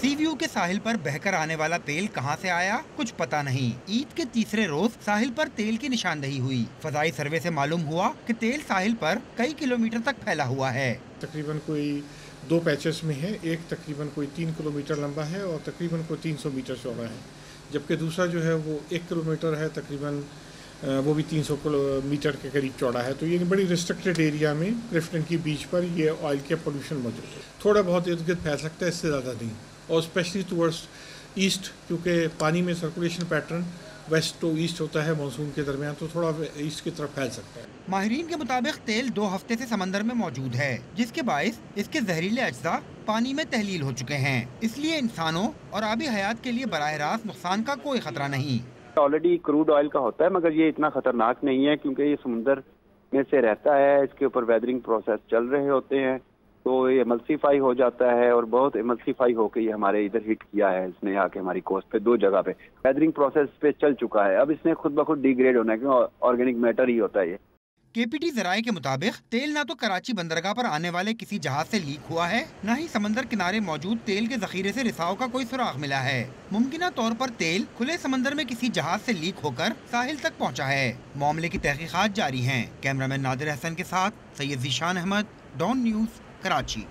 सी view के साहिल पर बहकर आने वाला तेल कहां से आया, कुछ पता नहीं। ईद के तीसरे रोज साहिल पर तेल की निशानदही हुई। फजाई सर्वे से मालूम हुआ कि तेल साहिल पर कई किलोमीटर तक फैला हुआ है। तकरीबन कोई 2 पैचेस में है, एक तकरीबन कोई 3 किलोमीटर लंबा है और तकरीबन कोई 300 मीटर चौड़ा है, जबकि दूसरा जो है वो 1 किलोमीटर है, तकरीबन वो भी 300 किलोमीटर के करीब चौड़ा है। तो ये बड़ी रिस्ट्रिक्टेड एरिया में क्लिफ्टन की बीच पर ये ऑयल के पोल्यूशन मौजूद है। थोड़ा बहुत इर्द गिर्द फैल सकता है, इससे ज़्यादा नहीं, और स्पेशली टूवर्ड्स ईस्ट, क्योंकि पानी में circulation pattern west to east होता है मानसून के दरमियान, तो थोड़ा ईस्ट की तरफ फैल सकता है। माहिरीन के मुताबिक तेल 2 हफ्ते से समंदर में मौजूद है, जिसके बाइस इसके जहरीले अज्जा पानी में तहलील हो चुके हैं। इसलिए इंसानों और आबी हयात के लिए बराह रास्त नुकसान का कोई खतरा नहीं। ऑलरेडी क्रूड ऑयल का होता है, मगर ये इतना खतरनाक नहीं है क्योंकि ये समुंदर में से रहता है, इसके ऊपर वेदरिंग प्रोसेस चल रहे होते हैं, तो ये एमल्सीफाई हो जाता है और बहुत एमल्सीफाई होकर ये हमारे इधर हिट किया है। इसने आके हमारी कोस्ट पे 2 जगह पे वेदरिंग प्रोसेस पे चल चुका है। अब इसने खुद ब खुद डिग्रेड होना है, क्योंकि ऑर्गेनिक मैटर ही होता है ये। केपीटी जराये के मुताबिक तेल ना तो कराची बंदरगाह पर आने वाले किसी जहाज से लीक हुआ है, न ही समंदर किनारे मौजूद तेल के जखीरे से रिसाव का कोई सुराग मिला है। मुमकिना तौर पर तेल खुले समंदर में किसी जहाज से लीक होकर साहिल तक पहुंचा है। मामले की तहकीकात जारी हैं। कैमरामैन नादिर हसन के साथ सैयद ज़ीशान अहमद, डॉन न्यूज़, कराची।